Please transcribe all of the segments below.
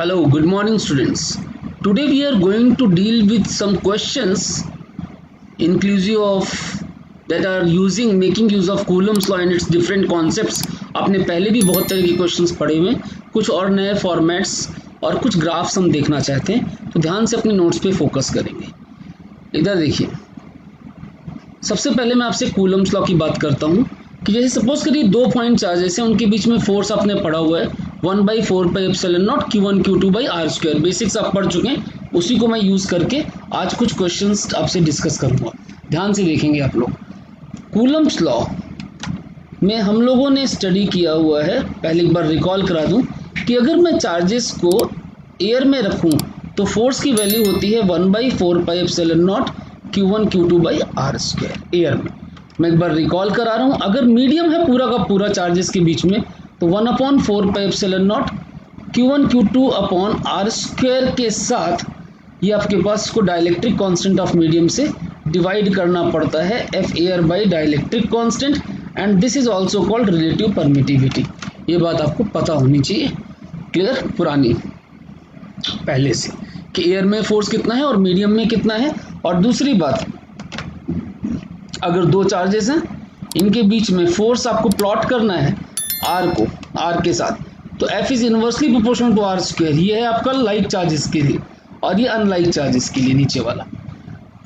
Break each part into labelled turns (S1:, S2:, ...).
S1: Hello, good morning students. Today we are going to deal with some questions inclusive of that are making use of Coulomb's law and its different concepts. आपने पहले भी बहुत तरह के questions पढ़े हुए, कुछ और नए फॉर्मेट्स और कुछ ग्राफ्स हम देखना चाहते हैं, तो ध्यान से अपने नोट्स पे फोकस करेंगे। इधर देखिए, सबसे पहले मैं आपसे कूलम्स लॉ की बात करता हूँ कि जैसे सपोज करिए दो पॉइंट चार्जेस हैं, उनके बीच में फोर्स आपने पढ़ा हुआ है 1/4πε0 Q1 Q2/r²। बेसिक्स आप पढ़ चुके हैं, उसी को मैं यूज़ करके आज कुछ क्वेश्चंस आपसे डिस्कस करूँगा। ध्यान से देखेंगे आप लोग। कूलम्स लॉ में हम लोगों ने स्टडी किया हुआ है, पहले एक बार रिकॉल करा दूं कि अगर मैं चार्जेस को एयर में रखूं तो फोर्स की वैल्यू होती है 1/4πε0 Q1 Q2/r² एयर में। मैं एक बार रिकॉल करा रहा हूँ, अगर मीडियम है पूरा का पूरा चार्जेस के बीच में तो 1/4πε0 Q1 Q2/r² के साथ ये आपके पास इसको डाइलेक्ट्रिक कांस्टेंट ऑफ मीडियम से डिवाइड करना पड़ता है F air by dielectric constant, and this is also called relative permittivity. ये बात आपको पता होनी चाहिए, क्लियर पुरानी पहले से, कि एयर में फोर्स कितना है और मीडियम में कितना है। और दूसरी बात, अगर दो चार्जेस हैं इनके बीच में फोर्स आपको प्लॉट करना है आर के साथ, तो F is inversely proportional to r²। ये है आपका लाइक चार्जेस के लिए और ये अनलाइक चार्जेस के लिए। नीचे वाला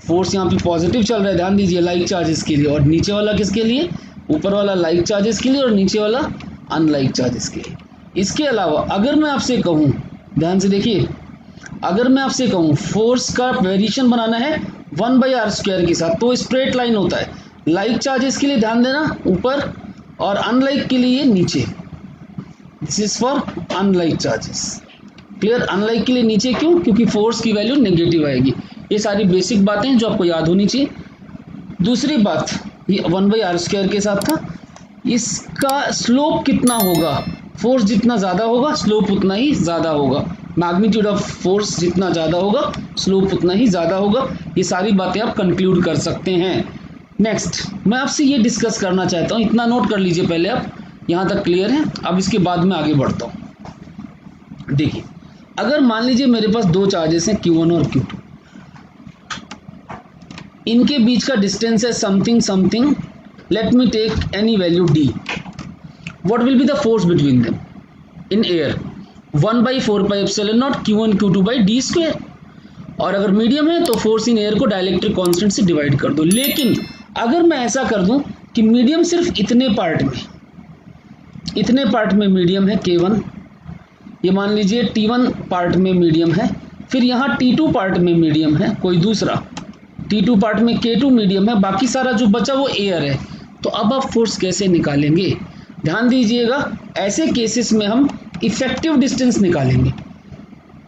S1: फोर्स यहाँ पे पॉजिटिव चल रहा है, ध्यान दीजिए, लाइक चार्जेस के लिए, और नीचे वाला किसके लिए? ऊपर वाला लाइक चार्जेस के लिए और नीचे वाला अनलाइक चार्जेस के लिए। इसके अलावा अगर मैं आपसे कहूँ, ध्यान से देखिए, अगर मैं आपसे कहूँ फोर्स का वेरिएशन बनाना है 1/r² के साथ, तो स्ट्रेट लाइन होता है। लाइक चार्जेस के लिए ध्यान देना ऊपर और अनलाइक के लिए नीचे। This is for unlike charges, clear. Unlike के लिए नीचे क्यों? क्योंकि फोर्स की वैल्यू नेगेटिव आएगी। ये सारी बेसिक बातें हैं जो आपको याद होनी चाहिए। दूसरी बात, ये 1/r² के साथ था, इसका स्लोप कितना होगा? फोर्स जितना ज़्यादा होगा स्लोप उतना ही ज़्यादा होगा। मैग्नीट्यूड ऑफ फोर्स जितना ज़्यादा होगा स्लोप उतना ही ज़्यादा होगा। ये सारी बातें आप कंक्लूड कर सकते हैं। नेक्स्ट मैं आपसे ये डिस्कस करना चाहता हूँ, इतना नोट कर लीजिए पहले आप, यहाँ तक क्लियर है। अब इसके बाद में आगे बढ़ता हूँ। देखिए, अगर मान लीजिए मेरे पास दो चार्जेस हैं Q1 और Q2, इनके बीच का डिस्टेंस है something something, let me take any value d। What will be the force between them in air? 1/4πε0 Q1 Q2/d²। और अगर मीडियम है तो फोर्स इन एयर को डाइलेक्ट्रिक कांस्टेंट से डिवाइड कर दो। लेकिन अगर मैं ऐसा कर दूं कि मीडियम सिर्फ इतने पार्ट में मीडियम है K1, ये मान लीजिए T1 पार्ट में मीडियम है, फिर यहाँ T2 पार्ट में मीडियम है कोई दूसरा, T2 पार्ट में K2 मीडियम है, बाकी सारा जो बचा वो एयर है, तो अब आप फोर्स कैसे निकालेंगे? ध्यान दीजिएगा, ऐसे केसेस में हम इफेक्टिव डिस्टेंस निकालेंगे।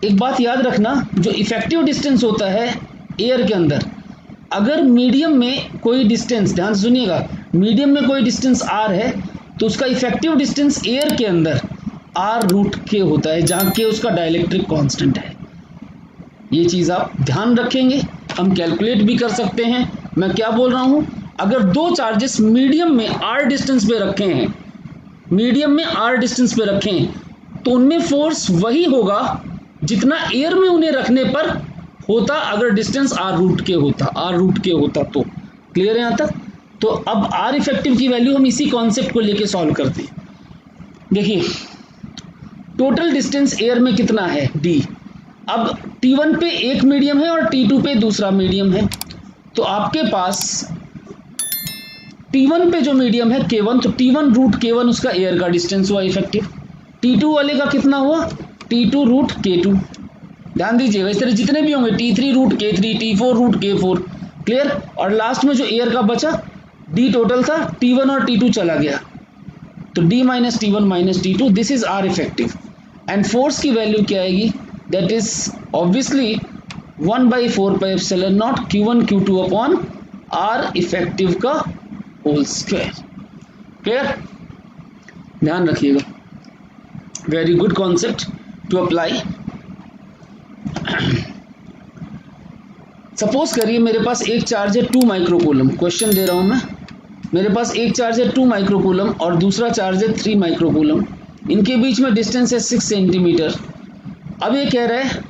S1: एक बात याद रखना, जो इफेक्टिव डिस्टेंस होता है एयर के अंदर, अगर मीडियम में कोई डिस्टेंस, ध्यान सुनिएगा, मीडियम में कोई डिस्टेंस r है तो उसका इफेक्टिव डिस्टेंस एयर के अंदर r√k होता है, जहाँ k उसका डाइलेक्ट्रिक कांस्टेंट है। ये चीज़ आप ध्यान रखेंगे। हम कैलकुलेट भी कर सकते हैं। मैं क्या बोल रहा हूँ, अगर दो चार्जेस मीडियम में r डिस्टेंस पे रखे हैं, तो उनमें फोर्स वही होगा जितना एयर में उन्हें रखने पर होता अगर डिस्टेंस r√k होता। तो क्लियर है यहाँ तक? तो अब r इफेक्टिव की वैल्यू हम इसी कॉन्सेप्ट को लेके सॉल्व करते हैं। देखिए, टोटल डिस्टेंस एयर में कितना है d। अब T1 पे एक मीडियम है और T2 पे दूसरा मीडियम है, तो आपके पास T1 पे जो मीडियम है K1, तो T1√K1 उसका एयर का डिस्टेंस हुआ इफेक्टिव। T2 वाले का कितना हुआ? T2√K2। ध्यान दीजिएगा, इस तरह जितने भी होंगे T3√K3, T4√K4, क्लियर। और लास्ट में जो एयर का बचा D टोटल था, T1 और T2 चला गया, तो D - T1 - T2, this is R effective. And force की वैल्यू क्या आएगी? That is obviously 1/4πε0 Q1 Q2/r effective का होल स्क्वायर। क्लियर? ध्यान रखिएगा, very good concept to apply. Suppose करिए मेरे पास एक चार्ज है 2 माइक्रोकूलम, क्वेश्चन दे रहा हूं मैं, मेरे पास एक चार्ज है 2 माइक्रोकूलम और दूसरा चार्ज है 3 माइक्रोकूलम। इनके बीच में डिस्टेंस है 6 सेंटीमीटर। अब ये कह रहा है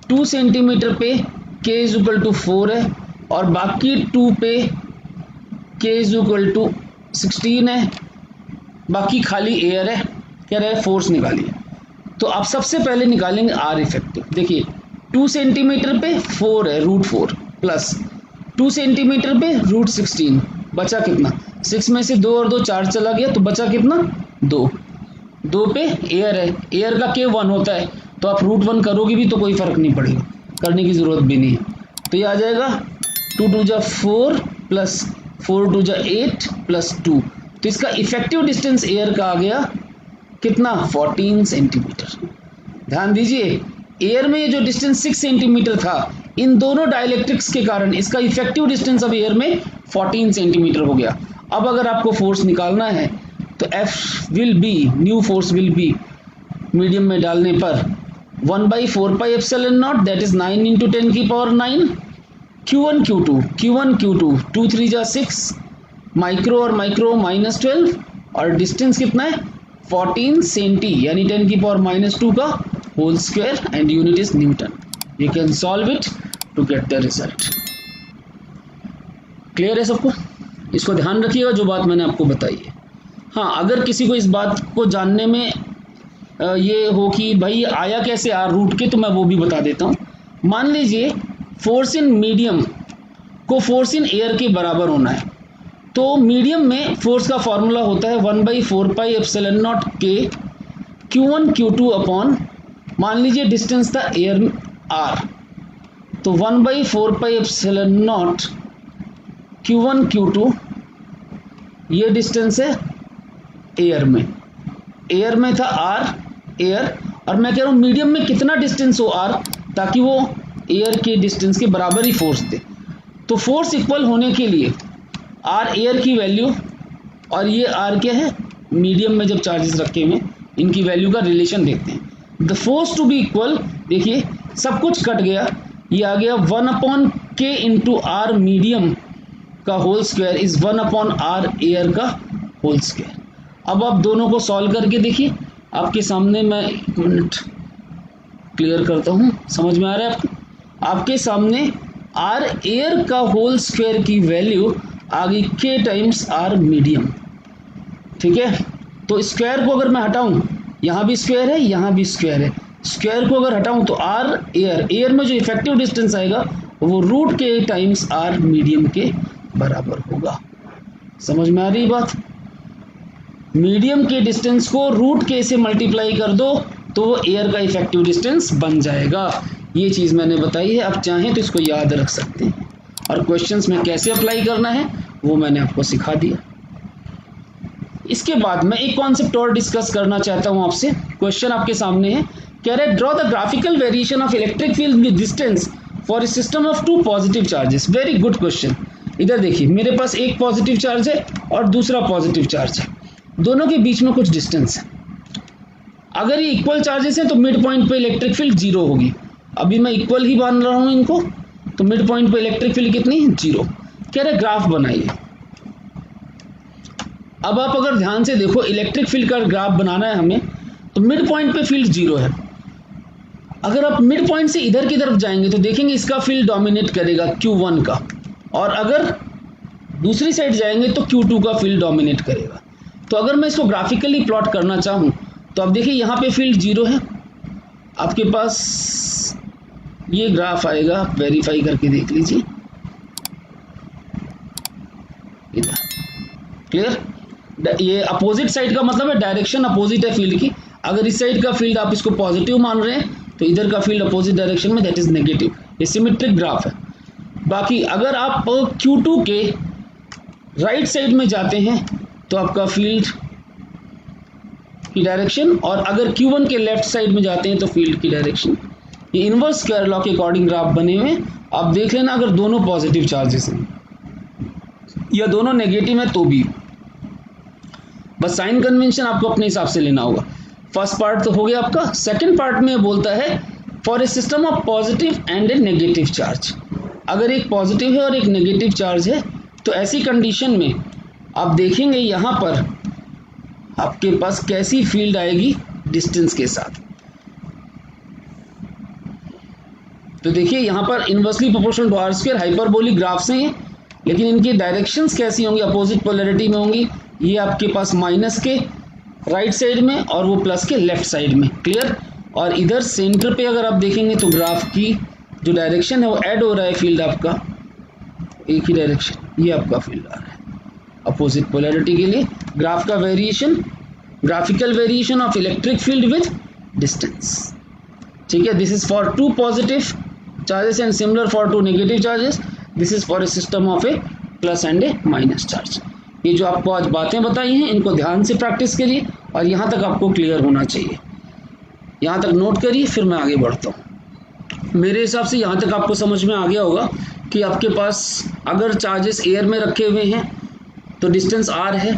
S1: 2 सेंटीमीटर पे k इज इक्वल टू 4 है और बाकी 2 पे k इज इक्वल टू 16 है, बाकी खाली एयर है। कह रहा है फोर्स निकालिए। तो आप सबसे पहले निकालेंगे आर इफेक्टिव। देखिए 2 सेंटीमीटर पे 4 है, √4 प्लस 2 सेंटीमीटर पे √16, बचा कितना 6 में से 2 और 2 4 चला गया, तो बचा कितना 2 पे एयर है, एयर का k 1 होता है, तो आप √1 करोगे भी तो कोई फर्क नहीं पड़ेगा, करने की ज़रूरत भी नहीं है। तो ये आ जाएगा 2 2 जा 4 प्लस 4 2 जा 8 प्लस 2। तो इसका इफेक्टिव डिस्टेंस एयर का आ गया कितना 14 सेंटीमीटर। ध्यान दीजिए एयर में जो डिस्टेंस 6 सेंटीमीटर था, इन दोनों डाइलेक्ट्रिक्स के कारण इसका इफेक्टिव डिस्टेंस अब एयर में 14 सेंटीमीटर हो गया। अब अगर आपको फोर्स निकालना है तो F will be, new force will be medium में डालने पर 1/4πε0 दैट इज 9 इंटू 10 की पावर 9 Q1 Q2 2 3 जा 6 माइक्रो और माइक्रो -12 और डिस्टेंस कितना है 14 सेंटी यानी 10 की पावर -2 का whole square and unit is newton. You can solve it to get the result. Clear है सबको? इसको ध्यान रखिएगा जो बात मैंने आपको बताई है। हाँ, अगर किसी को इस बात को जानने में ये हो कि भाई आया कैसे आर रूट के, तो मैं वो भी बता देता हूँ। मान लीजिए फोर्स इन मीडियम को फोर्स इन एयर के बराबर होना है, तो मीडियम में फोर्स का फॉर्मूला होता है 1/4πε0 k Q1 Q2 अपॉन, मान लीजिए डिस्टेंस था एयर r, तो 1/4πε0 Q1 Q2 ये डिस्टेंस है एयर में था r एयर, और मैं कह रहा हूँ मीडियम में कितना डिस्टेंस हो r ताकि वो एयर के डिस्टेंस के बराबर ही फोर्स दे। तो फोर्स इक्वल होने के लिए r एयर की वैल्यू और ये r क्या है मीडियम में जब चार्जेस रखे हुए इनकी वैल्यू का रिलेशन देखते हैं। The force to be equal, देखिए सब कुछ कट गया, ये आ गया 1/k इंटू आर मीडियम का whole square is 1/r air का होल स्क्वायर। अब आप दोनों को सॉल्व करके देखिए, आपके सामने मैं 1 मिनट क्लियर करता हूँ, समझ में आ रहा है आपको? आपके सामने आर एयर का होल स्क्वायर की वैल्यू आ गई k टाइम्स आर मीडियम। ठीक है, तो स्क्वायर को अगर मैं हटाऊं, यहाँ भी स्क्वायर है यहाँ भी स्क्वायर है, स्क्वायर को अगर हटाऊं तो आर एयर में जो इफेक्टिव डिस्टेंस आएगा वो √k टाइम्स आर मीडियम के बराबर होगा। समझ में आ रही बात? मीडियम के डिस्टेंस को √k से मल्टीप्लाई कर दो तो वो एयर का इफेक्टिव डिस्टेंस बन जाएगा। ये चीज़ मैंने बताई है, आप चाहें तो इसको याद रख सकते हैं, और क्वेश्चंस में कैसे अप्लाई करना है वो मैंने आपको सिखा दिया। इसके बाद मैं एक कॉन्सेप्ट और डिस्कस करना चाहता हूँ आपसे। क्वेश्चन आपके सामने है, कह रहे draw the graphical variation of electric field with distance for a system of 2 positive charges. Very good question. इधर देखिए मेरे पास एक पॉजिटिव चार्ज है और दूसरा पॉजिटिव चार्ज है, दोनों के बीच में कुछ डिस्टेंस है। अगर ये इक्वल चार्जेस हैं तो मिड पॉइंट पे इलेक्ट्रिक फील्ड 0 होगी। अभी मैं इक्वल ही मान रहा हूँ इनको, तो मिड पॉइंट पे इलेक्ट्रिक फील्ड कितनी 0। कह रहे ग्राफ बनाइए। अब आप अगर ध्यान से देखो इलेक्ट्रिक फील्ड का ग्राफ बनाना है हमें, तो मिड पॉइंट पे फील्ड 0 है। अगर आप मिड पॉइंट से इधर की तरफ जाएंगे तो देखेंगे इसका फील्ड डोमिनेट करेगा Q1 का, और अगर दूसरी साइड जाएंगे तो Q2 का फील्ड डोमिनेट करेगा। तो अगर मैं इसको ग्राफिकली प्लॉट करना चाहूँ तो आप देखिए यहाँ पे फील्ड 0 है, आपके पास ये ग्राफ आएगा, आप वेरीफाई करके देख लीजिए। इधर क्लियर, ये अपोजिट साइड का मतलब है डायरेक्शन अपोजिट है फील्ड की। अगर इस साइड का फील्ड आप इसको पॉजिटिव मान रहे हैं तो इधर का फील्ड अपोजिट डायरेक्शन में दैट इज नेगेटिव। ये सिमेट्रिक ग्राफ है। बाकी अगर आप Q2 के राइट साइड में जाते हैं तो आपका फील्ड की डायरेक्शन, और अगर Q1 के लेफ्ट साइड में जाते हैं तो फील्ड की डायरेक्शन। ये इनवर्स स्क्वायर लॉ के अकॉर्डिंग ग्राफ बने हुए हैं। आप देख लेना अगर दोनों पॉजिटिव चार्जेस हैं या दोनों नेगेटिव है तो भी, बस साइन कन्वेंशन आपको अपने हिसाब से लेना होगा। फर्स्ट पार्ट तो हो गया आपका। सेकंड पार्ट में बोलता है for a system of positive and A negative charge. अगर एक पॉजिटिव है और एक नेगेटिव चार्ज है तो ऐसी कंडीशन में आप देखेंगे यहाँ पर आपके पास कैसी फील्ड आएगी डिस्टेंस के साथ। तो देखिए यहाँ पर inversely proportional to R square hyperbolic graphs हैं ये, लेकिन इनकी डायरेक्शंस कैसी होंगी, अपोजिट पोलैरिटी में होंगी। ये आपके पास माइनस के राइट साइड में और वो प्लस के लेफ्ट साइड में, क्लियर। और इधर सेंटर पे अगर आप देखेंगे तो ग्राफ की जो डायरेक्शन है वो ऐड हो रहा है फील्ड आपका, एक ही डायरेक्शन, ये आपका फील्ड आ रहा है अपोजिट पोलैरिटी के लिए। ग्राफ का variation, graphical variation of electric field with distance, ठीक है। This is for two positive charges and similar for two negative charges. This is for a system of a plus and a minus charge. ये जो आपको आज बातें बताई हैं इनको ध्यान से प्रैक्टिस करिए और यहाँ तक आपको क्लियर होना चाहिए। यहाँ तक नोट करिए, फिर मैं आगे बढ़ता हूँ। मेरे हिसाब से यहाँ तक आपको समझ में आ गया होगा कि आपके पास अगर चार्जेस एयर में रखे हुए हैं तो डिस्टेंस आर है,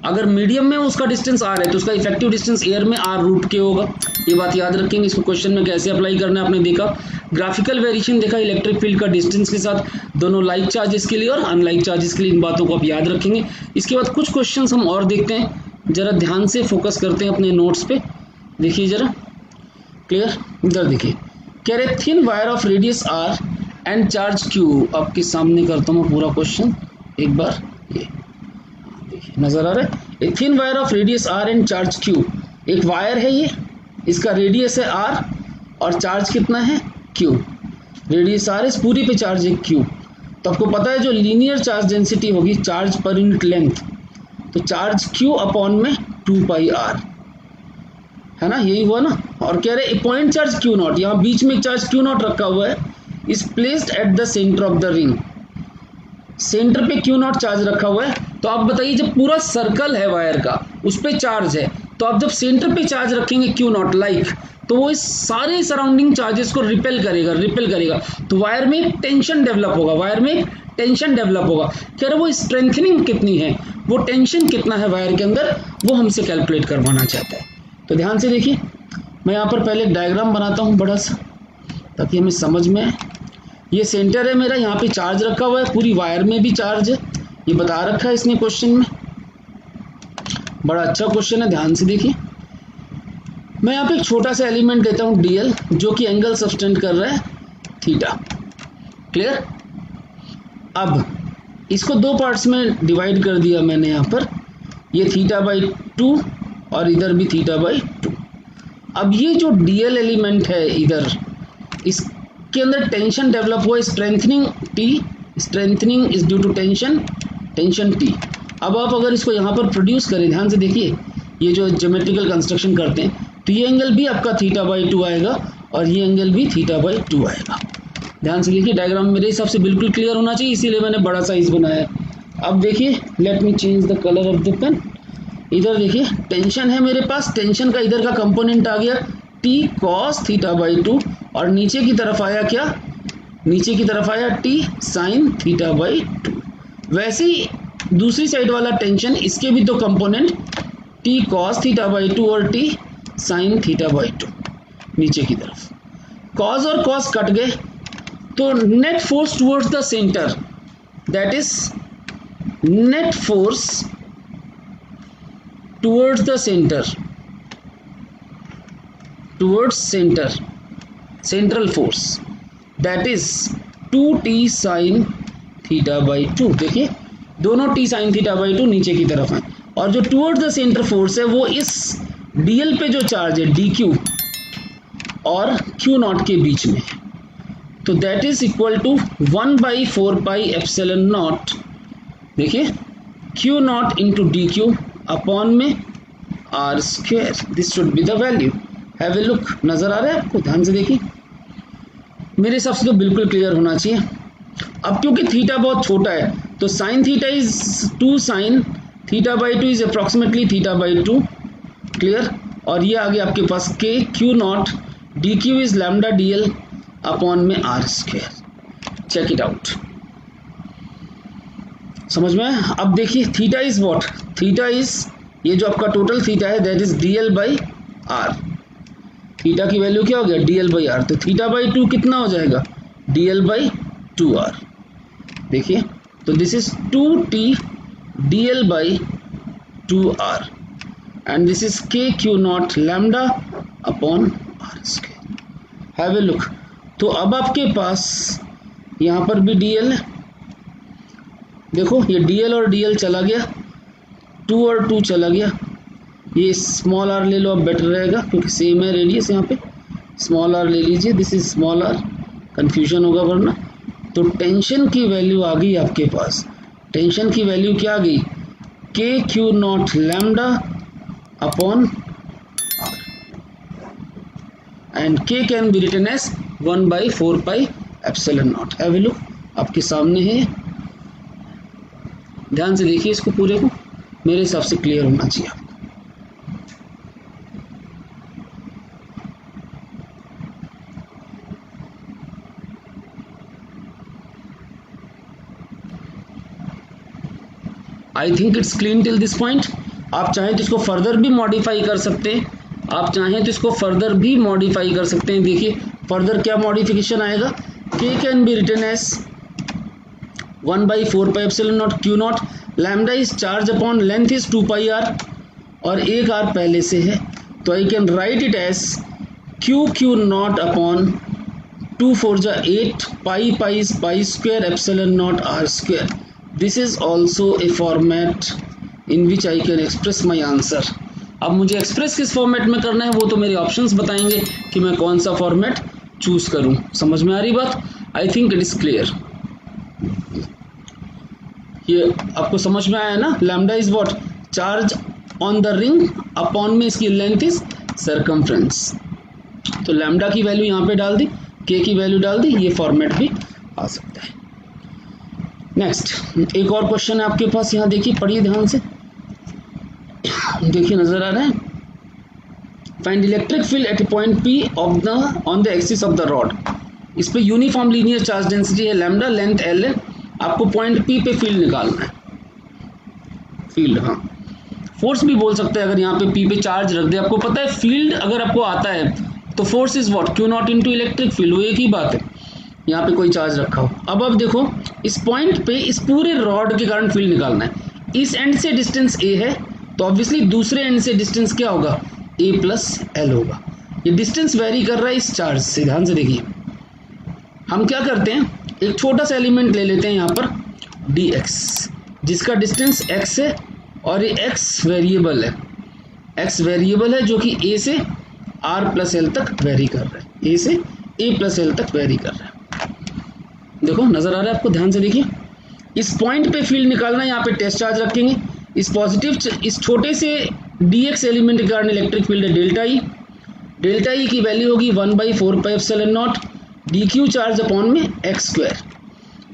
S1: अगर मीडियम में उसका डिस्टेंस आर है तो उसका इफेक्टिव डिस्टेंस एयर में आर रूट के होगा। ये बात याद रखेंगे। इसको क्वेश्चन में कैसे अप्लाई करना है आपने देखा। ग्राफिकल वेरिएशन देखा इलेक्ट्रिक फील्ड का डिस्टेंस के साथ, दोनों लाइक चार्जेस के लिए और अनलाइक चार्जेस के लिए। इन बातों को आप याद रखेंगे। इसके बाद कुछ क्वेश्चंस हम और देखते हैं, जरा ध्यान से फोकस करते हैं अपने नोट्स पे। देखिए जरा, क्लियर, इधर देखिए, कह रहे thin wire of radius R and charge Q. आपके सामने करता हूँ पूरा क्वेश्चन एक बार, ये देखिए नजर आ रहा है। A thin wire of radius R and charge Q, एक वायर है ये, इसका रेडियस है आर और चार्ज कितना है क्यू। रेडियस आर, इस पूरी पे चार्ज है क्यू। तो आपको पता है जो लीनियर चार्ज डेंसिटी होगी चार्ज पर यूनिट लेंथ, तो चार्ज क्यू अपॉन में 2 पाई आर, है ना, यही हुआ ना। और कह रहे पॉइंट चार्ज क्यू नॉट, यहाँ बीच में चार्ज क्यू नॉट रखा हुआ है, is placed at the centre of the ring. Centre पे क्यू नॉट चार्ज रखा हुआ है। तो आप बताइए जब पूरा सर्कल है वायर का, उस पे चार्ज है, तो आप जब सेंटर पे चार्ज रखेंगे क्यू नॉट लाइक, तो वो इस सारे सराउंडिंग चार्जेस को रिपेल करेगा। तो वायर में एक टेंशन डेवलप होगा, वायर में एक टेंशन डेवलप होगा। कह रहे वो स्ट्रेंथनिंग कितनी है, वो टेंशन कितना है वायर के अंदर, वो हमसे कैलकुलेट करवाना चाहता है। तो ध्यान से देखिए, मैं यहाँ पर पहले एक डायग्राम बनाता हूँ बड़ा सा, ताकि हमें समझ में आए। ये सेंटर है मेरा, यहाँ पे चार्ज रखा हुआ है, पूरी वायर में भी चार्ज है, ये बता रखा है इसने क्वेश्चन में। बड़ा अच्छा क्वेश्चन है, ध्यान से देखिए। मैं यहाँ पे एक छोटा सा एलिमेंट देता हूँ डीएल, जो कि एंगल सब्सटेंड कर रहा है थीटा, क्लियर। अब इसको दो पार्ट्स में डिवाइड कर दिया मैंने यहाँ पर, ये θ/2 और इधर भी θ/2। अब ये जो डीएल एलिमेंट है इधर, इसके अंदर टेंशन डेवलप हुआ, strengthening T, strengthening is due to tension T. अब आप अगर इसको यहाँ पर प्रोड्यूस करें, ध्यान से देखिए, ये जो ज्योमेट्रिकल कंस्ट्रक्शन करते हैं, तो ये एंगल भी आपका θ/2 आएगा और ये एंगल भी θ/2 आएगा। ध्यान से देखिए, डायग्राम मेरे हिसाब से बिल्कुल क्लियर होना चाहिए, इसीलिए मैंने बड़ा साइज बनाया। अब देखिए, let me change the colour of the pen. इधर देखिए टेंशन है मेरे पास, टेंशन का इधर का कंपोनेंट आ गया t cos θ/2 और नीचे की तरफ आया क्या, नीचे की तरफ आया t sin θ/2। वैसे ही दूसरी साइड वाला टेंशन, इसके भी दो कंपोनेंट t cos θ/2 और t sin θ/2 नीचे की तरफ। cos और cos कट गए, तो net force towards the centre, that is net force towards the center, towards center, central force, that is 2t sin θ/2। देखिए दोनों t sin θ/2 नीचे की तरफ हैं, और जो towards the center force है वो इस dl पे जो चार्ज है dq और q नॉट के बीच में, तो that is equal to 1/4 pi epsilon naught। देखिए q naught into dq upon में r square, this should be the value. Have a look, नजर आ रहा है आपको, ध्यान से देखिए। मेरे हिसाब से तो बिल्कुल क्लियर होना चाहिए। अब क्योंकि थीटा बहुत छोटा है, तो sine theta is 2 sin θ/2 is approximately θ/2, clear. और ये आ गया आपके पास k q naught dq is lambda dl upon में r square. Check it out, समझ में। अब देखिए theta is what, theta is ये जो आपका टोटल थीटा है दैट इज dl/r। थीटा की वैल्यू क्या हो गया, dl/r। तो θ/2 कितना हो जाएगा, dl/2r। देखिए तो this is 2t dl/2r and this is k q naught lambda upon r square. Have a look, तो अब आपके पास यहाँ पर भी dl है, देखो ये dl और dl चला गया, 2 और 2 चला गया, ये स्मॉल r ले लो, अब बेटर रहेगा क्योंकि सेम है रेडियस, यहाँ पे स्मॉल r ले लीजिए, this is small r, confusion होगा वरना। तो टेंशन की वैल्यू आ गई आपके पास, टेंशन की वैल्यू क्या आ गई, k q naught lambda upon r and k can be written as 1/4 pi epsilon naught. Have a look, आपके सामने है, ध्यान से देखिए इसको पूरे को, मेरे हिसाब से क्लियर होना चाहिए आपको। I think it's clean till this point. आप चाहें तो इसको फर्दर भी मॉडिफाई कर सकते हैं, आप चाहें तो इसको फर्दर भी मॉडिफाई कर सकते हैं। देखिए फर्दर क्या मॉडिफिकेशन आएगा, k can be written as 1/4 pi epsilon naught q naught, lambda is charge upon length is 2 pi r और एक r पहले से है, तो I can write it as q naught upon 2 4 जा 8 pi pi pi square epsilon naught r स्क्वायर। This is also a format in which I can express my answer. अब मुझे एक्सप्रेस किस फॉर्मेट में करना है वो तो मेरे ऑप्शंस बताएंगे कि मैं कौन सा फॉर्मेट चूज करूं। समझ में आ रही बात? I think it is clear. ये आपको समझ में आया ना, lambda is what, charge on the ring, upon में इसकी लेंथ इज सर्कमफ्रेंस। तो लैम्डा की वैल्यू यहाँ पे डाल दी, के की वैल्यू डाल दी, ये फॉर्मेट भी आ सकता है। नेक्स्ट एक और क्वेश्चन है आपके पास, यहाँ देखिए, पढ़िए ध्यान से, देखिए नजर आ रहा है। Find electric field at A point P of the on the axis of the rod. इस पे यूनिफॉर्म लीनियर चार्ज डेंसिटी है लैम्डा, लेंथ L है, आपको पॉइंट P पे फील्ड निकालना है। फील्ड, हाँ फोर्स भी बोल सकते हैं अगर यहाँ पे P पे चार्ज रख दे। आपको पता है फील्ड अगर आपको आता है तो force is what, Q not into electric field, वो एक ही बात है, यहाँ पे कोई चार्ज रखा हो। अब देखो इस पॉइंट पे इस पूरे रॉड के कारण फील्ड निकालना है। इस एंड से डिस्टेंस a है तो ऑब्वियसली दूसरे एंड से डिस्टेंस क्या होगा, a प्लस एल होगा। ये डिस्टेंस वेरी कर रहा है इस चार्ज से, ध्यान से देखिए। हम क्या करते हैं, एक छोटा सा एलिमेंट ले लेते हैं यहाँ पर dx, जिसका डिस्टेंस x है और ये x वेरिएबल है, x वेरिएबल है जो कि a से r प्लस एल तक वेरी कर रहा है, a से a प्लस एल तक वेरी कर रहा है। देखो नजर आ रहा है आपको, ध्यान से देखिए। इस पॉइंट पे फील्ड निकालना है, यहाँ पे टेस्ट चार्ज रखेंगे। इस पॉजिटिव, इस छोटे से dx एलिमेंट के कारण इलेक्ट्रिक फील्ड है डेल्टा ई की वैल्यू होगी 1/4 pi epsilon naught dq charge upon में x स्क्वायर,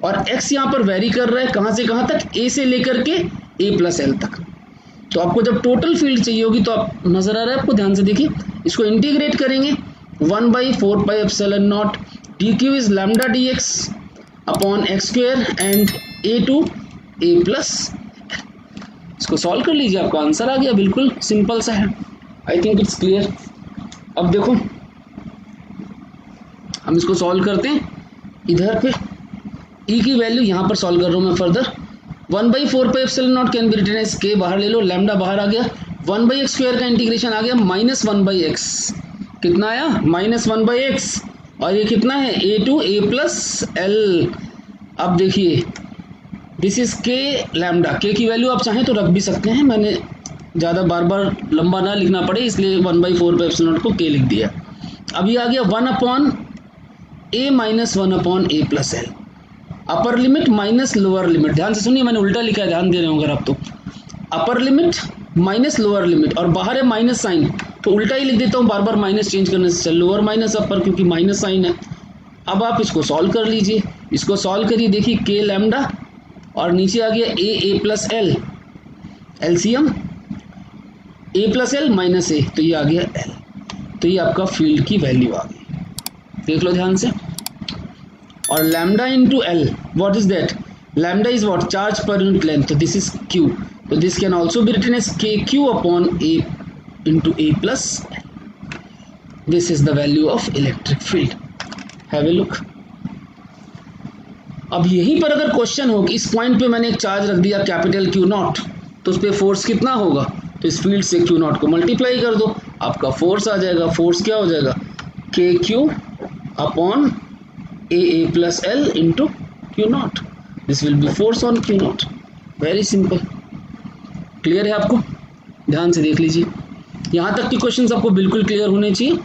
S1: और x यहाँ पर वेरी कर रहा है कहाँ से कहाँ तक, a से लेकर के a प्लस एल तक। तो आपको जब टोटल फील्ड चाहिए होगी तो आप, नजर आ रहा है आपको, ध्यान से देखिए, इसको इंटीग्रेट करेंगे 1/4 pi epsilon naught dq is lambda dx upon x square and a to a plus. इसको सॉल्व कर लीजिए, आपका आंसर आ गया, बिल्कुल सिंपल सा है। I think it's clear. अब देखो हम इसको सॉल्व करते हैं, इधर पे e की वैल्यू यहाँ पर सॉल्व कर रहा हूँ मैं further. 1/4 pi epsilon naught can be written as k, बाहर ले लो, लैम्डा बाहर आ गया, 1/x स्क्वायर का इंटीग्रेशन आ गया -1/x, कितना आया -1/x, और ये कितना है a to a plus L. अब देखिए this is k lambda, k की वैल्यू आप चाहें तो रख भी सकते हैं, मैंने ज़्यादा बार बार लंबा ना लिखना पड़े इसलिए 1/4 पाई एप्सिलॉन नॉट को k लिख दिया। अब ये आ गया 1/a minus 1/a plus L, upper limit minus lower limit, ध्यान से सुनिए, मैंने उल्टा लिखा है, ध्यान दे रहे हो अगर आप तो, upper limit minus lower limit, और बाहर है माइनस साइन तो उल्टा ही लिख देता हूँ, बार बार माइनस चेंज करने से, लोअर माइनस अपर, क्योंकि माइनस साइन है। अब आप इसको सॉल्व कर लीजिए, इसको सॉल्व करिए, देखिए k लैम्डा और नीचे आ गया a plus L, LCM a plus L minus a, तो ये आ गया l, तो ये आपका फील्ड की वैल्यू आ गई, देख लो ध्यान से। और lambda into L, what is that, lambda is what, charge per unit length, तो दिस इज q, तो this can also be written as kq upon a into a plus L. This is the value of electric field. Have a look. अब यहीं पर अगर question हो कि इस point पे मैंने एक चार्ज रख दिया कैपिटल Q नॉट, तो उस पर फोर्स कितना होगा, तो इस फील्ड से Q नॉट को मल्टीप्लाई कर दो, आपका फोर्स आ जाएगा। फोर्स क्या हो जाएगा, KQ upon AA plus L into Q naught. This will be force on Q naught. Very simple. Clear है आपको? ध्यान से देख लीजिए, यहाँ तक के क्वेश्चंस आपको बिल्कुल क्लियर होने चाहिए।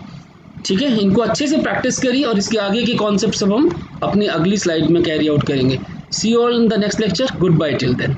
S1: ठीक है, इनको अच्छे से प्रैक्टिस करिए और इसके आगे के कॉन्सेप्ट सब हम अपनी अगली स्लाइड में कैरी आउट करेंगे। See you all in the next lecture. Good bye till then.